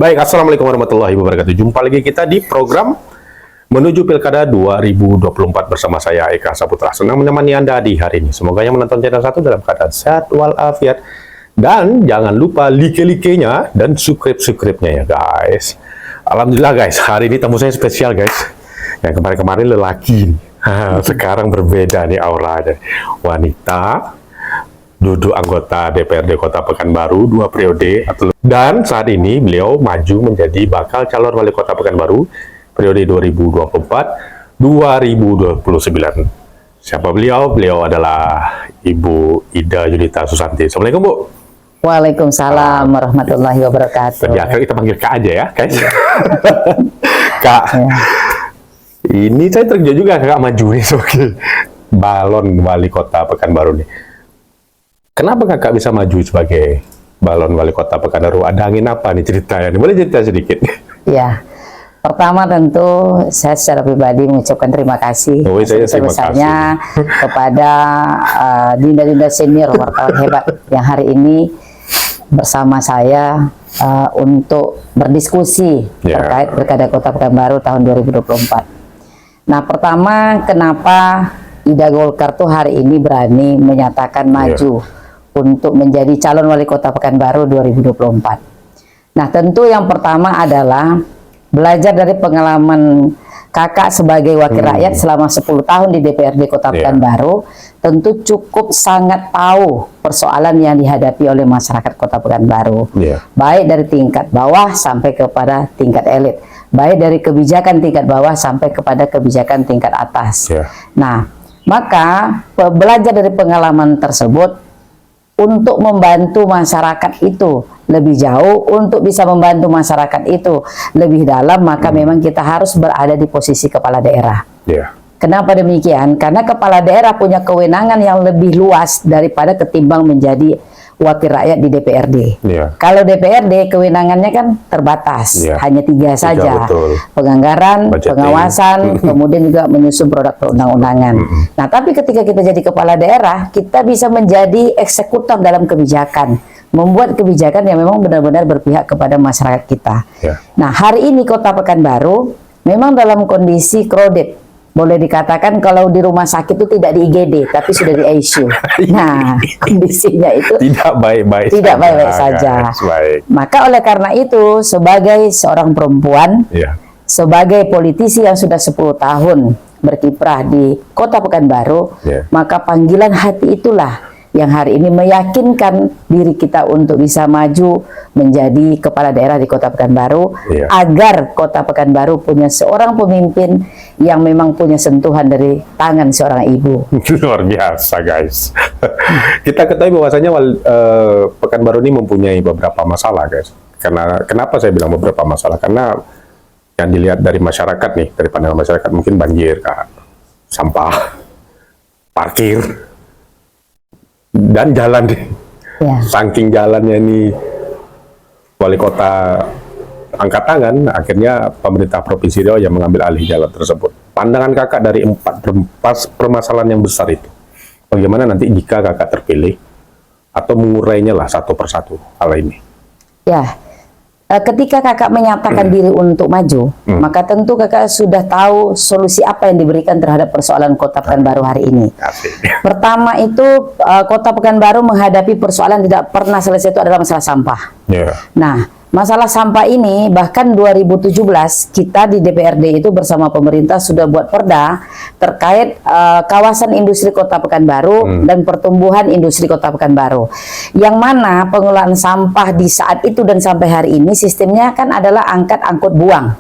Baik, Assalamualaikum warahmatullahi wabarakatuh. Jumpa lagi kita di program menuju Pilkada 2024 bersama saya Eka Saputra. Senang menemani Anda di hari ini. Semoga yang menonton channel satu dalam keadaan sehat walafiat. Dan jangan lupa like-nya dan subscribe-nya ya guys. Alhamdulillah guys, hari ini tamu saya spesial guys. Yang kemarin-kemarin lelaki, sekarang berbeda nih auranya. Wanita, duduk anggota DPRD Kota Pekanbaru 2 periode, dan saat ini beliau maju menjadi bakal calon wali kota Pekanbaru periode 2024-2029. Siapa beliau? Beliau adalah Ibu Ida Yunita Susanti. Assalamualaikum Bu. Waalaikumsalam warahmatullahi wabarakatuh. Ya, kita panggil Kak aja ya, guys. Kak, ini saya terkejut juga Kak maju nih sebagai balon wali kota Pekanbaru nih. Kenapa Kakak bisa maju sebagai balon wali kota Pekanbaru? Ada angin apa nih ceritanya? Boleh cerita sedikit? Ya, pertama tentu saya secara pribadi mengucapkan terima kasih sebesar-besarnya kepada dinda-dinda senior wartawan hebat yang hari ini bersama saya untuk berdiskusi terkait Pilkada Kota Pekanbaru tahun 2024. Nah, pertama kenapa Ida Golkar tuh hari ini berani menyatakan maju untuk menjadi calon wali kota Pekanbaru 2024. Nah, tentu yang pertama adalah belajar dari pengalaman Kakak sebagai wakil rakyat selama 10 tahun di DPRD Kota Pekanbaru, tentu cukup sangat tahu persoalan yang dihadapi oleh masyarakat Kota Pekanbaru, baik dari tingkat bawah sampai kepada tingkat elit, baik dari kebijakan tingkat bawah sampai kepada kebijakan tingkat atas. Nah, maka belajar dari pengalaman tersebut untuk membantu masyarakat itu lebih jauh, untuk bisa membantu masyarakat itu lebih dalam, maka memang kita harus berada di posisi kepala daerah. Kenapa demikian? Karena kepala daerah punya kewenangan yang lebih luas daripada ketimbang menjadi wakil rakyat di DPRD. Kalau DPRD kewenangannya kan terbatas, hanya 3 saja. Penganggaran, pengawasan, kemudian juga menyusun produk perundang-undangan. Nah, tapi ketika kita jadi kepala daerah, kita bisa menjadi eksekutor dalam kebijakan, membuat kebijakan yang memang benar-benar berpihak kepada masyarakat kita. Nah, hari ini Kota Pekanbaru memang dalam kondisi crowded. Boleh dikatakan kalau di rumah sakit itu tidak di IGD, tapi sudah di ICU. Nah, kondisinya itu tidak baik-baik saja. Maka oleh karena itu, sebagai seorang perempuan, sebagai politisi yang sudah 10 tahun berkiprah di Kota Pekanbaru, maka panggilan hati itulah yang hari ini meyakinkan diri kita untuk bisa maju menjadi kepala daerah di Kota Pekanbaru, agar Kota Pekanbaru punya seorang pemimpin yang memang punya sentuhan dari tangan seorang ibu. Luar biasa guys. Kita ketahui bahwasanya Pekanbaru ini mempunyai beberapa masalah guys. Kenapa saya bilang beberapa masalah? Karena yang dilihat dari masyarakat nih, dari pandangan masyarakat, mungkin banjir, Kak, sampah, parkir, dan jalan deh. Saking jalannya ini wali kota angkat tangan, akhirnya pemerintah Provinsi Riau yang mengambil alih jalan tersebut. Pandangan Kakak dari 4 permasalahan yang besar itu, bagaimana nanti jika Kakak terpilih atau mengurainya lah satu persatu hal ini? Ketika Kakak menyatakan diri untuk maju, maka tentu Kakak sudah tahu solusi apa yang diberikan terhadap persoalan Kota Pekanbaru hari ini. Pertama itu, Kota Pekanbaru menghadapi persoalan tidak pernah selesai, itu adalah masalah sampah. Nah, masalah sampah ini bahkan 2017 kita di DPRD itu bersama pemerintah sudah buat perda terkait kawasan industri Kota Pekanbaru dan pertumbuhan industri Kota Pekanbaru, yang mana pengelolaan sampah di saat itu dan sampai hari ini sistemnya kan adalah angkat-angkut buang.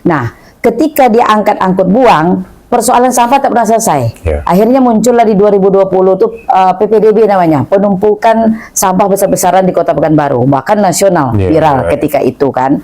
Nah, ketika dia angkat-angkut buang, persoalan sampah tak pernah selesai. Akhirnya muncullah di 2020 itu PPDB namanya, penumpukan sampah besar-besaran di Kota Pekanbaru, bahkan nasional, viral ketika itu kan.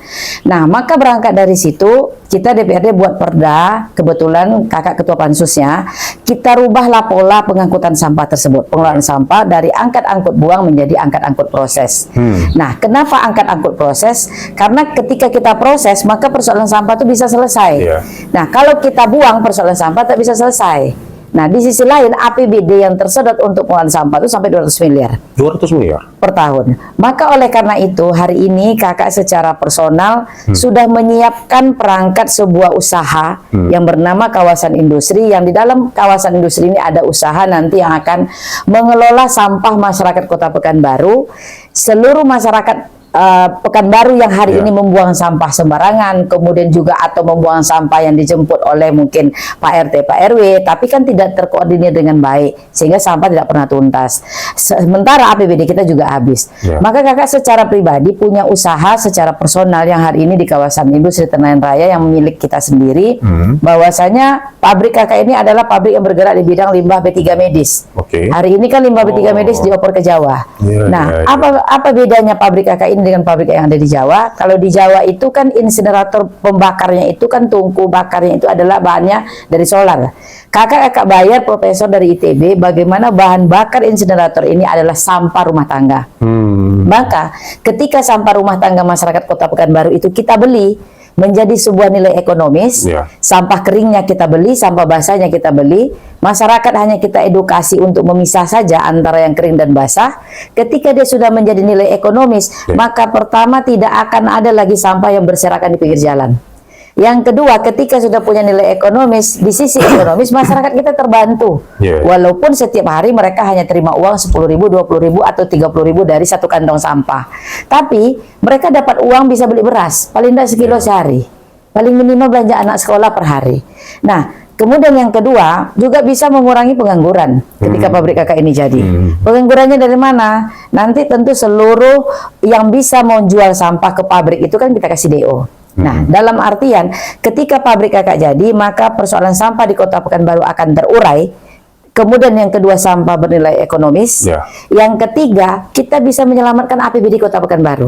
Nah, maka berangkat dari situ, kita DPRD buat perda, kebetulan Kakak ketua pansusnya, kita rubahlah pola pengangkutan sampah tersebut. Pengelolaan sampah dari angkat-angkut buang menjadi angkat-angkut proses. Nah, kenapa angkat-angkut proses? Karena ketika kita proses, maka persoalan sampah itu bisa selesai. Nah, kalau kita buang, persoalan sampah tak bisa selesai. Nah, di sisi lain APBD yang tersedot untuk pengelolaan sampah itu sampai 200 miliar 200 miliar per tahun. Maka oleh karena itu hari ini kakak secara personal sudah menyiapkan perangkat sebuah usaha yang bernama kawasan industri, yang di dalam kawasan industri ini ada usaha nanti yang akan mengelola sampah masyarakat Kota Pekanbaru. Seluruh masyarakat Pekanbaru yang hari ini membuang sampah sembarangan, kemudian juga atau membuang sampah yang dijemput oleh mungkin Pak RT, Pak RW, tapi kan tidak terkoordinir dengan baik, sehingga sampah tidak pernah tuntas. Sementara APBD kita juga habis. Maka kakak secara pribadi punya usaha secara personal yang hari ini di kawasan industri Tenayan Raya yang milik kita sendiri, bahwasanya pabrik kakak ini adalah pabrik yang bergerak di bidang limbah B3 medis. Hari ini kan limbah B3 medis dioper ke Jawa. Apa bedanya pabrik kakak ini dengan pabrik yang ada di Jawa? Kalau di Jawa itu kan insinerator pembakarnya itu kan tungku bakarnya itu adalah bahannya dari solar. Kakak bayar profesor dari ITB bagaimana bahan bakar insinerator ini adalah sampah rumah tangga. Maka ketika sampah rumah tangga masyarakat Kota Pekanbaru itu kita beli menjadi sebuah nilai ekonomis, sampah keringnya kita beli, sampah basahnya kita beli, masyarakat hanya kita edukasi untuk memisah saja antara yang kering dan basah. Ketika dia sudah menjadi nilai ekonomis, maka pertama tidak akan ada lagi sampah yang berserakan di pinggir jalan. Yang kedua, ketika sudah punya nilai ekonomis, di sisi ekonomis masyarakat kita terbantu. Walaupun setiap hari mereka hanya terima uang 10.000, 20.000 atau 30.000 dari satu kantong sampah. Tapi mereka dapat uang bisa beli beras, paling tidak sekilo sehari. Paling minimal belanja anak sekolah per hari. Nah, kemudian yang kedua, juga bisa mengurangi pengangguran ketika pabrik kakak ini jadi. Penganggurannya dari mana? Nanti tentu seluruh yang bisa menjual sampah ke pabrik itu kan kita kasih DO. Nah, dalam artian ketika pabrik kakak jadi, maka persoalan sampah di Kota Pekanbaru akan terurai. Kemudian yang kedua, sampah bernilai ekonomis. Yang ketiga, kita bisa menyelamatkan APBD Kota Pekanbaru.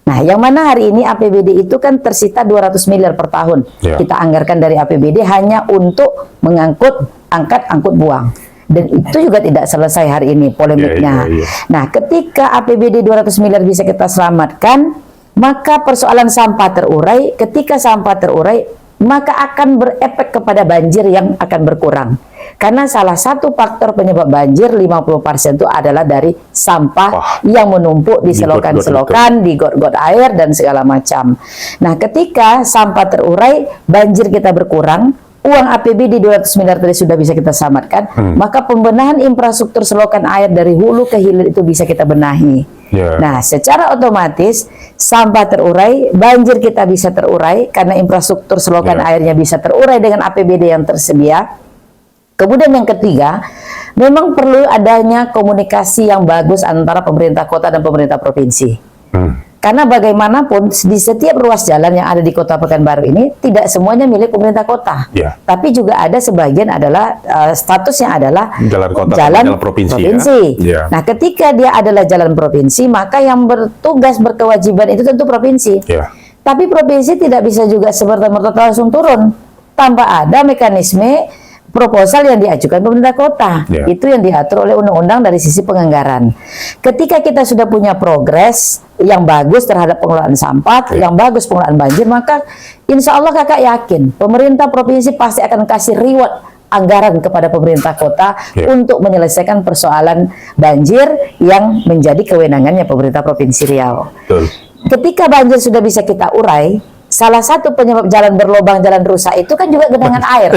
Nah, yang mana hari ini APBD itu kan tersita 200 miliar per tahun. Kita anggarkan dari APBD hanya untuk angkut buang. Dan itu juga tidak selesai hari ini polemiknya. Nah, ketika APBD 200 miliar bisa kita selamatkan, maka persoalan sampah terurai. Ketika sampah terurai, maka akan berefek kepada banjir yang akan berkurang. Karena salah satu faktor penyebab banjir 50% itu adalah dari sampah yang menumpuk di selokan-selokan, di got-got air dan segala macam. Nah, ketika sampah terurai, banjir kita berkurang, uang APBD 200 miliar tadi sudah bisa kita selamatkan, maka pembenahan infrastruktur selokan air dari hulu ke hilir itu bisa kita benahi. Nah, secara otomatis sampah terurai, banjir kita bisa terurai karena infrastruktur selokan airnya bisa terurai dengan APBD yang tersedia. Kemudian yang ketiga, memang perlu adanya komunikasi yang bagus antara pemerintah kota dan pemerintah provinsi. Karena bagaimanapun di setiap ruas jalan yang ada di Kota Pekanbaru ini tidak semuanya milik pemerintah kota, tapi juga ada sebagian adalah statusnya adalah jalan kota, jalan provinsi. Nah, ketika dia adalah jalan provinsi, maka yang bertugas berkewajiban itu tentu provinsi. Tapi provinsi tidak bisa juga semerta-merta langsung turun tanpa ada mekanisme proposal yang diajukan pemerintah kota. Itu yang diatur oleh undang-undang dari sisi penganggaran. Ketika kita sudah punya progres yang bagus terhadap pengelolaan sampah, yang bagus pengelolaan banjir, maka insya Allah kakak yakin pemerintah provinsi pasti akan kasih reward anggaran kepada pemerintah kota untuk menyelesaikan persoalan banjir yang menjadi kewenangannya pemerintah Provinsi Riau. Ketika banjir sudah bisa kita urai, salah satu penyebab jalan berlobang, jalan rusak itu kan juga genangan air.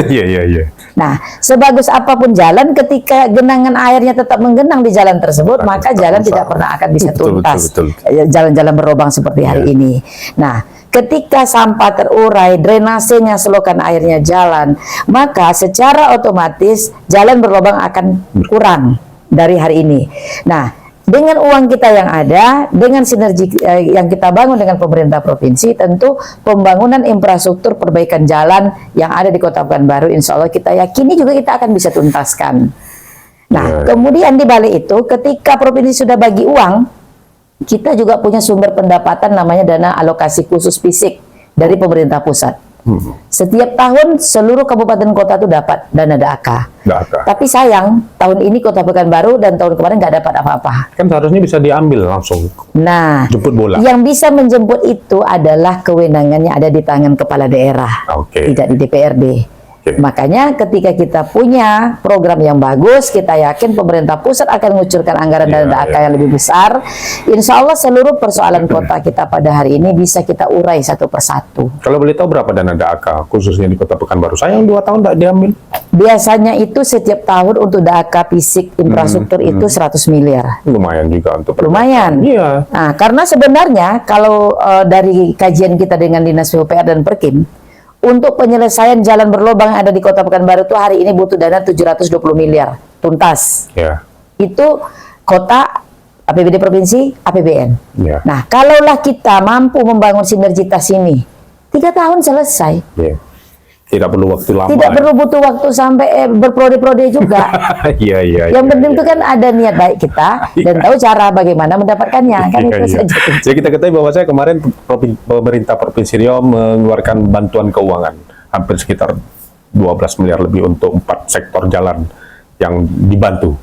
Nah, sebagus apapun jalan, ketika genangan airnya tetap menggenang di jalan tersebut, maka jalan tidak pernah akan bisa tuntas. Jalan-jalan berlobang seperti hari ini. Nah, ketika sampah terurai, drainasenya, selokan airnya jalan, maka secara otomatis jalan berlobang akan kurang dari hari ini. Nah, dengan uang kita yang ada, dengan sinergi yang kita bangun dengan pemerintah provinsi, tentu pembangunan infrastruktur perbaikan jalan yang ada di Kota Pekanbaru, insya Allah kita yakini juga kita akan bisa tuntaskan. Nah, kemudian di balik itu, ketika provinsi sudah bagi uang, kita juga punya sumber pendapatan namanya dana alokasi khusus fisik dari pemerintah pusat. Setiap tahun seluruh kabupaten kota itu dapat dana DAK. Tapi sayang tahun ini Kota Pekanbaru dan tahun kemarin nggak dapat apa-apa. Kan seharusnya bisa diambil langsung. Nah, jemput bola. Yang bisa menjemput itu adalah kewenangannya ada di tangan kepala daerah, tidak di DPRD. Makanya ketika kita punya program yang bagus, kita yakin pemerintah pusat akan mengucurkan anggaran dana DAK yang lebih besar. Insya Allah seluruh persoalan kota kita pada hari ini bisa kita urai satu persatu. Kalau boleh tahu berapa dana DAK khususnya di Kota Pekanbaru? Saya yang 2 tahun tidak diambil. Biasanya itu setiap tahun untuk DAK fisik infrastruktur itu 100 miliar. Lumayan juga untuk lumayan. Iya. Nah, karena sebenarnya kalau dari kajian kita dengan Dinas PUPR dan Perkim, untuk penyelesaian jalan berlubang yang ada di Kota Pekanbaru itu hari ini butuh dana 720 miliar tuntas. Ya. Itu kota, APBD provinsi, APBN. Ya. Nah, kalaulah kita mampu membangun sinergitas ini, 3 tahun selesai. Ya. Tidak perlu waktu lama. Tidak perlu butuh waktu sampai berprode-prode juga. Iya, iya. Yang penting iya. itu kan ada niat baik kita dan tahu cara bagaimana mendapatkannya. Kan itu saja. Ya, kita ketahui bahwa saya kemarin pemerintah Provinsi Riau mengeluarkan bantuan keuangan hampir sekitar 12 miliar lebih untuk 4 sektor jalan yang dibantu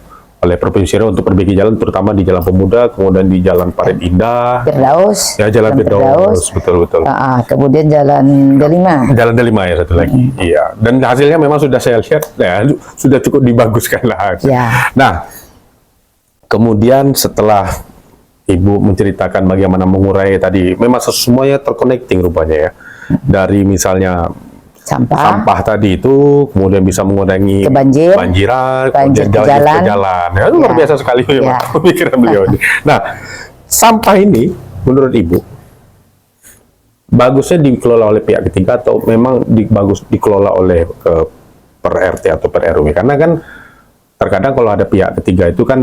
oleh Provinsi Riau untuk perbaiki jalan, terutama di Jalan Pemuda, kemudian di Jalan Parit Indah, Firdaus, ya Jalan Firdaus, betul. Kemudian Jalan D5. Jalan D5 ya satu lagi, iya. Dan hasilnya memang sudah saya lihat, ya sudah cukup dibaguskan lah. Ya. Nah, kemudian setelah Ibu menceritakan bagaimana mengurai tadi, memang semuanya terconnecting rupanya ya, dari misalnya sampah tadi itu, kemudian bisa mengurangi banjiran, kemudian ke jalan. Ya, luar biasa sekali ya. Pemikiran beliau ini. Nah, sampah ini menurut Ibu bagusnya dikelola oleh pihak ketiga atau memang bagus dikelola oleh per RT atau per RW? Karena kan terkadang kalau ada pihak ketiga itu kan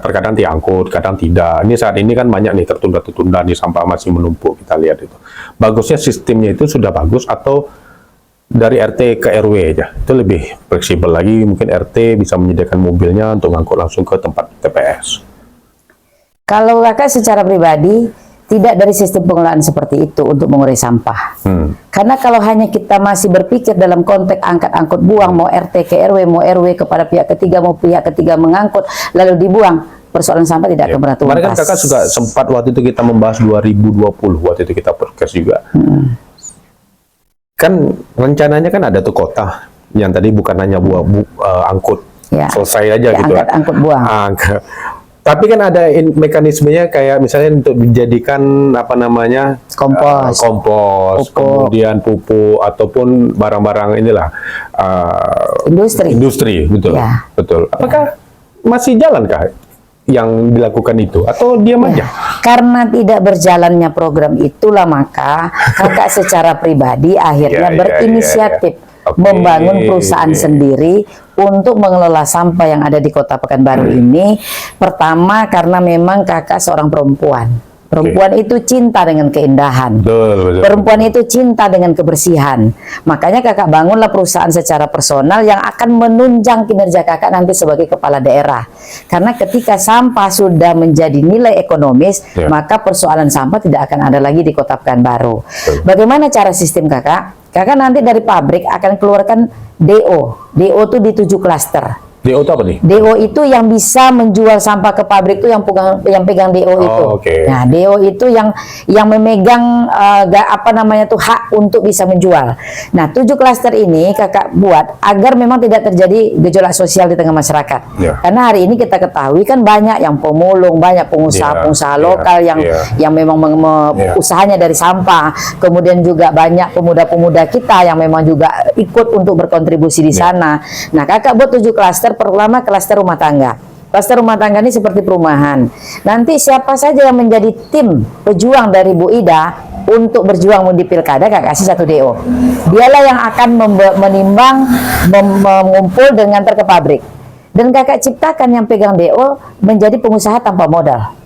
terkadang diangkut, kadang tidak. Ini saat ini kan banyak nih tertunda di sampah masih menumpuk, kita lihat itu. Bagusnya sistemnya itu sudah bagus atau dari RT ke RW aja? Itu lebih fleksibel lagi, mungkin RT bisa menyediakan mobilnya untuk ngangkut langsung ke tempat TPS. Kalau Kakak secara pribadi tidak dari sistem pengelolaan seperti itu untuk mengurai sampah. Karena kalau hanya kita masih berpikir dalam konteks angkut buang, mau RT ke RW, mau RW kepada pihak ketiga, mau pihak ketiga mengangkut, lalu dibuang, persoalan sampah tidak akan pernah tuntas. Kemarin kan Kakak juga sempat waktu itu kita membahas 2020, waktu itu kita podcast juga. Kan rencananya kan ada tuh kota yang tadi bukan hanya angkut, selesai aja gitu. Angkut buang. Tapi kan ada mekanismenya kayak misalnya untuk dijadikan kompos, kemudian pupuk ataupun barang-barang inilah industri, betul, betul. Apakah masih jalankah yang dilakukan itu atau diam aja? Karena tidak berjalannya program itulah maka Kakak secara pribadi akhirnya berinisiatif membangun perusahaan sendiri untuk mengelola sampah yang ada di Kota Pekanbaru ini. Pertama karena memang Kakak seorang perempuan. Perempuan itu cinta dengan keindahan. Perempuan itu cinta dengan kebersihan. Makanya Kakak bangunlah perusahaan secara personal yang akan menunjang kinerja Kakak nanti sebagai kepala daerah. Karena ketika sampah sudah menjadi nilai ekonomis, maka persoalan sampah tidak akan ada lagi di Kota Pekanbaru. Bagaimana cara sistem Kakak? Kakak nanti dari pabrik akan keluarkan DO. DO itu di 7 klaster. DO itu apa nih? DO itu yang bisa menjual sampah ke pabrik itu yang pegang DO itu. Nah, DO itu yang memegang hak untuk bisa menjual. Nah, 7 klaster ini Kakak buat agar memang tidak terjadi gejolak sosial di tengah masyarakat. Karena hari ini kita ketahui kan banyak yang pemulung, banyak pengusaha-pengusaha lokal yang memang usahanya dari sampah. Kemudian juga banyak pemuda-pemuda kita yang memang juga ikut untuk berkontribusi di sana. Nah, Kakak buat 7 klaster. Pertama klaster rumah tangga. Klaster rumah tangga ini seperti perumahan. Nanti siapa saja yang menjadi tim pejuang dari Bu Ida untuk berjuang di pilkada, Kakak kasih 1 DO. Dialah yang akan menimbang, mengumpul dengan ke pabrik. Dan Kakak ciptakan yang pegang DO menjadi pengusaha tanpa modal.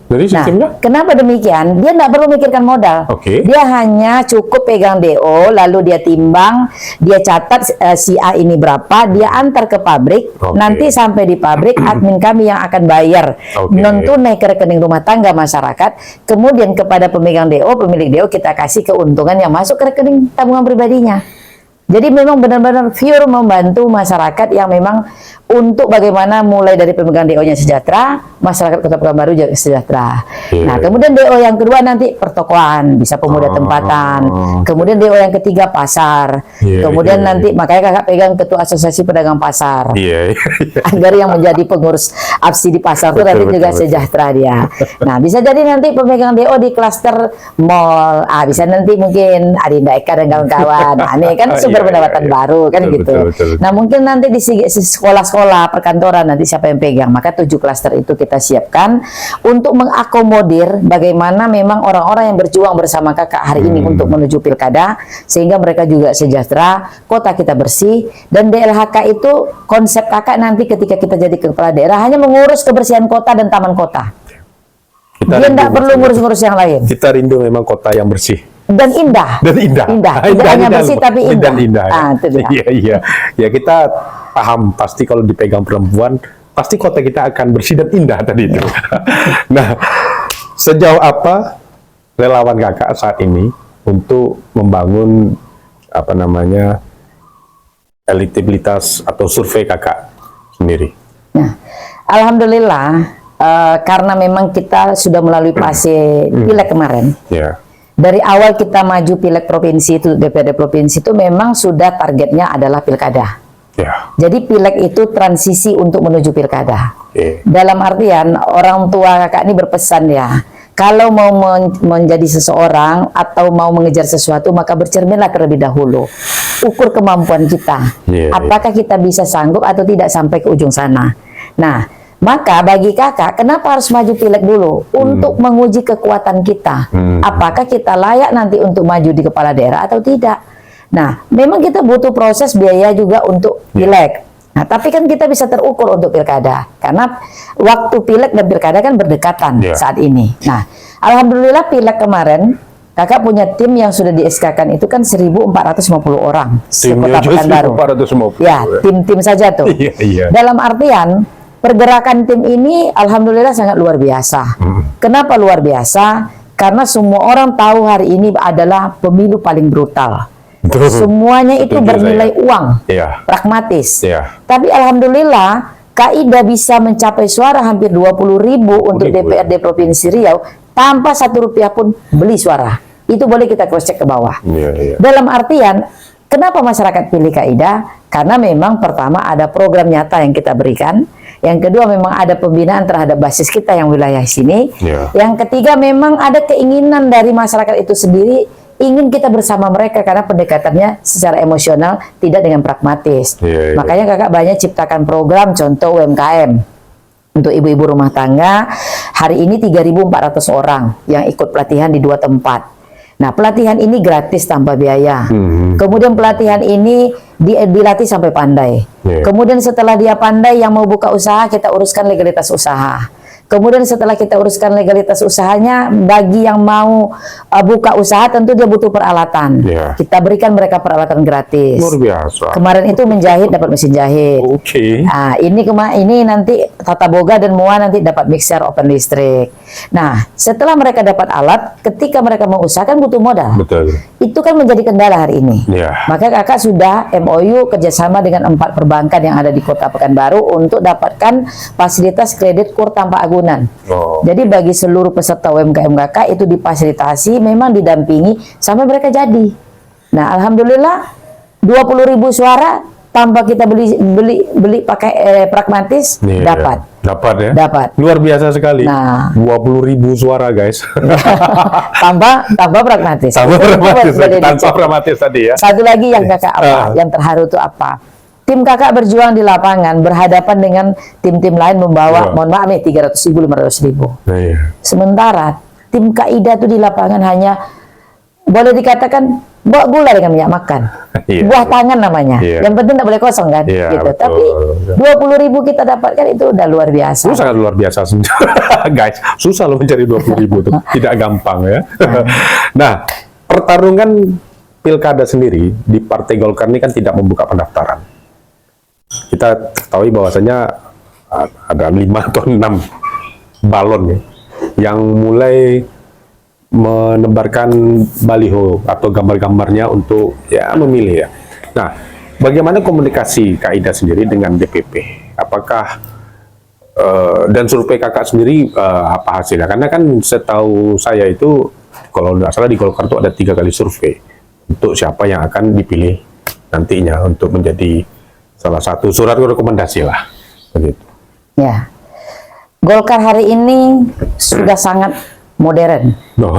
Jadi sistemnya? Nah, kenapa demikian? Dia tidak perlu mikirkan modal. Dia hanya cukup pegang DO, lalu dia timbang, dia catat si A ini berapa, dia antar ke pabrik, nanti sampai di pabrik admin kami yang akan bayar non tunai ke rekening rumah tangga masyarakat, kemudian kepada pemegang DO, pemilik DO kita kasih keuntungan yang masuk ke rekening tabungan pribadinya. Jadi memang benar-benar pure membantu masyarakat yang memang untuk bagaimana mulai dari pemegang DO-nya sejahtera, masyarakat Kota Pekanbaru juga sejahtera. Nah, kemudian DO yang kedua nanti pertokoan, bisa pemuda tempatan. Kemudian DO yang ketiga pasar. Kemudian nanti makanya kakak pegang ketua asosiasi pedagang pasar. Agar yang menjadi pengurus APSI di pasar itu nanti juga sejahtera dia. Nah, bisa jadi nanti pemegang DO di klaster mall. Bisa nanti mungkin Adinda Eka dan kawan-kawan. Nah, ini kan sumber pendapatan baru kan gitu. Nah, mungkin nanti di sekolah-sekolah perkantoran nanti siapa yang pegang, maka 7 klaster itu kita siapkan untuk mengakomodir bagaimana memang orang-orang yang berjuang bersama kakak hari ini untuk menuju pilkada, sehingga mereka juga sejahtera, kota kita bersih, dan DLHK itu konsep kakak nanti ketika kita jadi kepala daerah hanya mengurus kebersihan kota dan taman kota. Dia tidak perlu ngurus-ngurus yang lain. Kita rindu memang kota yang bersih dan indah. Tidak hanya bersih tapi indah. Iya. Ya, kita paham pasti kalau dipegang perempuan pasti kota kita akan bersih dan indah tadi itu. Nah, sejauh apa relawan kakak saat ini untuk membangun apa namanya elektabilitas atau survei kakak sendiri? Nah, alhamdulillah karena memang kita sudah melalui fase pileg kemarin. Dari awal kita maju pileg provinsi itu, DPRD provinsi itu memang sudah targetnya adalah pilkada. Jadi pileg itu transisi untuk menuju pilkada. Dalam artian orang tua kakak ini berpesan ya, kalau mau menjadi seseorang atau mau mengejar sesuatu maka bercerminlah terlebih dahulu. Ukur kemampuan kita. Apakah kita bisa sanggup atau tidak sampai ke ujung sana. Nah, maka bagi kakak, kenapa harus maju pileg dulu? Untuk menguji kekuatan kita. Apakah kita layak nanti untuk maju di kepala daerah atau tidak? Nah, memang kita butuh proses biaya juga untuk pileg. Nah, tapi kan kita bisa terukur untuk pilkada. Karena waktu pileg dan pilkada kan berdekatan saat ini. Nah, alhamdulillah pileg kemarin, kakak punya tim yang sudah di-SK-kan itu kan 1.450 orang. Sekota Pekanbaru. Ya, tim-tim saja tuh. Dalam artian, pergerakan tim ini alhamdulillah sangat luar biasa. Kenapa luar biasa? Karena semua orang tahu hari ini adalah pemilu paling brutal. Semuanya itu bernilai uang, pragmatis. Tapi alhamdulillah Kak-Ida bisa mencapai suara hampir 20.000 untuk DPRD Provinsi Riau tanpa Rp1 pun beli suara. Itu boleh kita cross check ke bawah. Dalam artian, kenapa masyarakat pilih Kak-Ida? Karena memang pertama ada program nyata yang kita berikan. Yang kedua memang ada pembinaan terhadap basis kita yang wilayah sini. Yang ketiga memang ada keinginan dari masyarakat itu sendiri ingin kita bersama mereka karena pendekatannya secara emosional tidak dengan pragmatis. Makanya kakak banyak ciptakan program contoh UMKM untuk ibu-ibu rumah tangga. Hari ini 3.400 orang yang ikut pelatihan di 2 tempat. Nah, pelatihan ini gratis tanpa biaya. Kemudian pelatihan ini dilatih sampai pandai. Kemudian setelah dia pandai yang mau buka usaha, kita uruskan legalitas usaha. Kemudian setelah kita uruskan legalitas usahanya, bagi yang mau buka usaha tentu dia butuh peralatan. Kita berikan mereka peralatan gratis. Luar biasa. Kemarin itu menjahit dapat mesin jahit. Nah, ini nanti tata boga dan mua nanti dapat mixer open listrik. Nah, setelah mereka dapat alat, ketika mereka mau usaha kan butuh modal. Itu kan menjadi kendala hari ini. Maka kakak sudah MOU kerjasama dengan 4 perbankan yang ada di Kota Pekanbaru untuk dapatkan fasilitas kredit kur tanpa agunan. Jadi bagi seluruh peserta UMKM kakak itu difasilitasi, memang didampingi sampai mereka jadi. Nah, alhamdulillah 20.000 suara tanpa kita beli pakai pragmatis dapat. Dapat. Luar biasa sekali. Nah, 20.000 suara guys. tanpa pragmatis. Tanpa pragmatis tadi ya. Satu lagi yang kakak yang terharu itu apa? Tim kakak berjuang di lapangan berhadapan dengan tim-tim lain membawa, mohon maaf nih, 300.000, 500.000. Sementara tim Kak-Ida itu di lapangan hanya boleh dikatakan bawa gula dengan minyak makan. Buah tangan namanya. Yang penting tidak boleh kosong kan. Gitu. Tapi 20.000 kita dapatkan itu udah luar biasa. Itu sangat luar biasa. Guys, susah loh mencari 20.000 itu. Tidak gampang ya. Nah, pertarungan pilkada sendiri di Partai Golkar ini kan tidak membuka pendaftaran. Kita ketahui bahwasanya ada 5 atau 6 balon ya, yang mulai menebarkan baliho atau gambar-gambarnya untuk ya memilih ya. Nah, bagaimana komunikasi Kak Ida sendiri dengan DPP? Apakah dan survei kakak sendiri apa hasilnya? Karena kan setahu saya itu kalau nggak salah di Golkar itu ada 3 kali survei untuk siapa yang akan dipilih nantinya untuk menjadi salah satu surat rekomendasi lah, begitu. Ya, Golkar hari ini sudah sangat modern. No.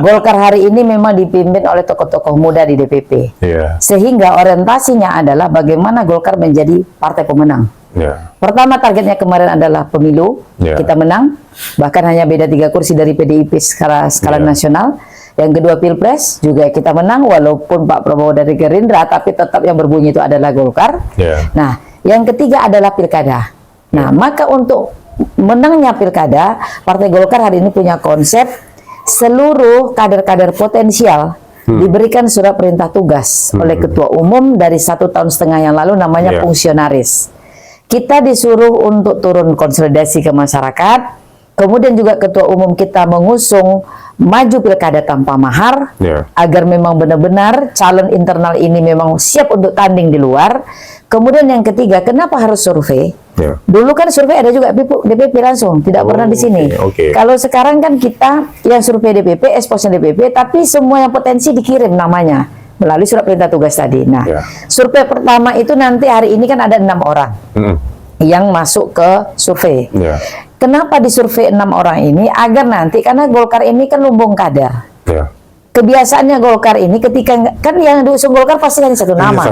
Golkar hari ini memang dipimpin oleh tokoh-tokoh muda di DPP. Yeah. Sehingga orientasinya adalah bagaimana Golkar menjadi partai pemenang. Yeah. Pertama targetnya kemarin adalah pemilu, kita menang, bahkan hanya beda 3 kursi dari PDIP skala nasional. Yang kedua Pilpres juga kita menang, walaupun Pak Prabowo dari Gerindra, tapi tetap yang berbunyi itu adalah Golkar. Nah, yang ketiga adalah pilkada. Nah, maka untuk menangnya pilkada, Partai Golkar hari ini punya konsep seluruh kader-kader potensial diberikan surat perintah tugas oleh Ketua Umum dari 1,5 tahun yang lalu, namanya fungsionaris. Kita disuruh untuk turun konsolidasi ke masyarakat, kemudian juga Ketua Umum kita mengusung maju pilkada tanpa mahar, agar memang benar-benar calon internal ini memang siap untuk tanding di luar. Kemudian yang ketiga, kenapa harus survei? Dulu kan survei ada juga DPP langsung, tidak pernah di sini. Kalau sekarang kan kita yang survei DPP, eksposnya DPP, tapi semua yang potensi dikirim namanya melalui surat perintah tugas tadi. Nah, survei pertama itu nanti hari ini kan ada 6 orang yang masuk ke survei. Kenapa disurvei 6 orang ini? Agar nanti, karena Golkar ini kan lumbung kader. Kebiasaannya Golkar ini ketika, kan yang diusung Golkar pasti hanya satu nama.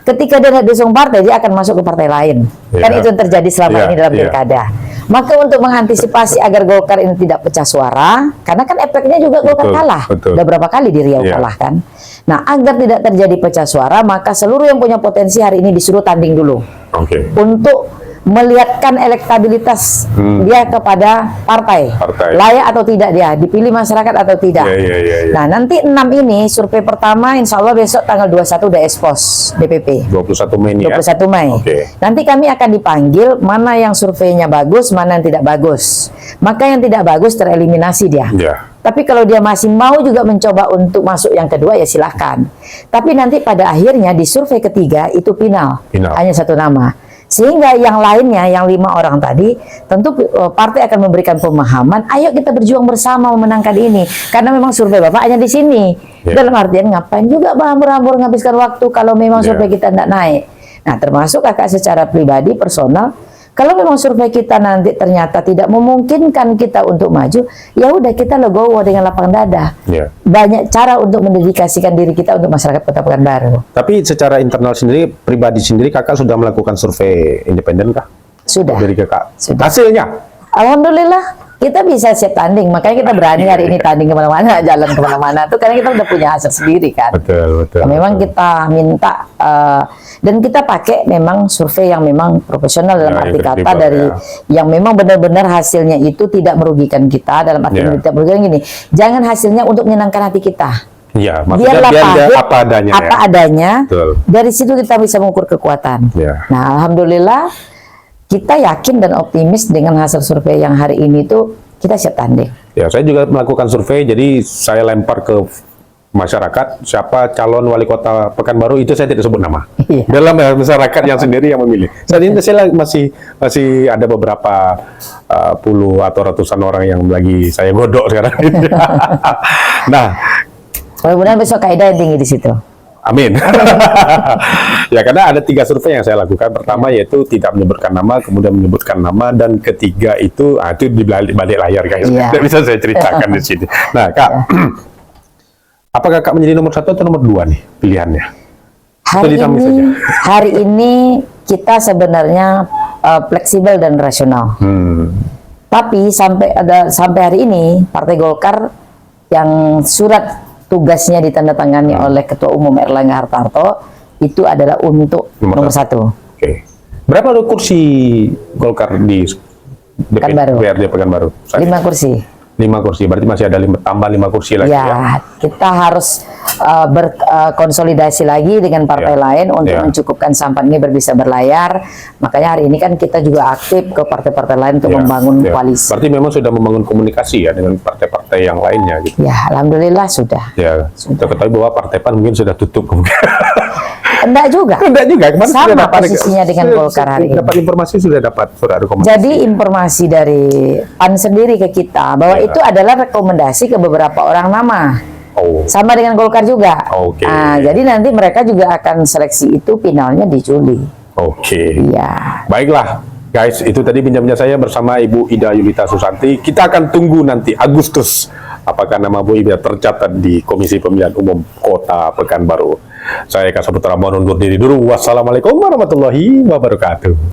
Ketika dia nggak diusung partai, dia akan masuk ke partai lain. Kan itu yang terjadi selama ini dalam pilkada. Maka untuk mengantisipasi agar Golkar ini tidak pecah suara, karena kan efeknya juga Golkar kalah. Udah berapa kali di Riau kalah kan. Nah, agar tidak terjadi pecah suara, maka seluruh yang punya potensi hari ini disuruh tanding dulu. Untuk melihatkan elektabilitas dia kepada partai, layak atau tidak dia, dipilih masyarakat atau tidak. Nah, nanti 6 ini survei pertama insya Allah besok tanggal 21 udah expose DPP. 21 Mei ya? 21 Mei. Nanti kami akan dipanggil mana yang surveinya bagus, mana yang tidak bagus. Maka yang tidak bagus tereliminasi dia. Tapi kalau dia masih mau juga mencoba untuk masuk yang kedua, ya silahkan. Tapi nanti pada akhirnya di survei ketiga itu final. Hanya satu nama. Sehingga yang lainnya, yang 5 orang tadi, tentu partai akan memberikan pemahaman, ayo kita berjuang bersama memenangkan ini. Karena memang survei Bapak hanya di sini. Dalam artian ngapain juga berhambur-hambur menghabiskan waktu kalau memang survei kita tidak naik. Nah, termasuk kakak secara pribadi, personal, kalau memang survei kita nanti ternyata tidak memungkinkan kita untuk maju, ya udah kita legowo dengan lapang dada. Banyak cara untuk mendedikasikan diri kita untuk masyarakat Kota Pekanbaru. Tapi secara internal sendiri, pribadi sendiri, kakak sudah melakukan survei independen kah? Sudah. Dari kakak? Sudah. Hasilnya? Alhamdulillah. Kita bisa siap tanding, makanya kita berani hari ini tanding kemana-mana, jalan kemana-mana tuh karena kita udah punya hasil sendiri kan. Memang kita minta dan kita pakai memang survei yang memang profesional dalam arti kata dari yang memang benar-benar hasilnya itu tidak merugikan kita, dalam arti tidak merugikan gini, jangan hasilnya untuk menyenangkan hati kita. Biarlah apa adanya. Apa adanya. Dari situ kita bisa mengukur kekuatan. Nah, alhamdulillah. Kita yakin dan optimis dengan hasil survei yang hari ini tuh kita siap tanding. Ya, saya juga melakukan survei, jadi saya lempar ke masyarakat siapa calon wali kota Pekanbaru, itu saya tidak sebut nama. Dalam masyarakat yang sendiri yang memilih. Saat ini saya masih ada beberapa puluh atau ratusan orang yang lagi saya godok sekarang. Nah, mudah-mudahan besok Kak Ida yang tinggi di situ. Amin. Ya, karena ada 3 survei yang saya lakukan. Pertama yaitu tidak menyebutkan nama, kemudian menyebutkan nama, dan ketiga itu itu di balik layar, guys. Tidak bisa saya ceritakan di sini. Nah, Kak, apakah Kak menjadi nomor 1 atau nomor 2 nih pilihannya? Hari ini kita sebenarnya fleksibel dan rasional. Tapi sampai hari ini Partai Golkar yang surat tugasnya ditandatangani oleh Ketua Umum Erlangga Hartarto itu adalah untuk nomor 1. Berapa kursi Golkar di DPRD Pekanbaru? 5 kursi. 5 kursi, berarti masih ada tambah 5 kursi lagi ya? Kita harus berkonsolidasi lagi dengan partai lain untuk mencukupkan Sampan ini bisa berlayar. Makanya hari ini kan kita juga aktif ke partai-partai lain untuk membangun koalisi. Berarti memang sudah membangun komunikasi ya dengan partai-partai yang lainnya gitu. Ya, alhamdulillah sudah. Ya, kita ketahui bahwa partai PAN mungkin sudah tutup. Enggak juga. Enggak juga. Kemarin sama sudah dapat, posisinya dengan Golkar hari ini. Dapat informasi, sudah dapat surat rekomendasi. Jadi informasi dari PAN sendiri ke kita bahwa itu adalah rekomendasi ke beberapa orang nama. Sama dengan Golkar juga. Nah, jadi nanti mereka juga akan seleksi itu finalnya di Juli. Iya. Baiklah, guys, itu tadi bincang-bincang saya bersama Ibu Ida Yulita Susanti. Kita akan tunggu nanti Agustus apakah nama Bu Ida tercatat di Komisi Pemilihan Umum Kota Pekanbaru. Saya Eka Saputra mohon undur diri dulu. Wassalamualaikum warahmatullahi wabarakatuh.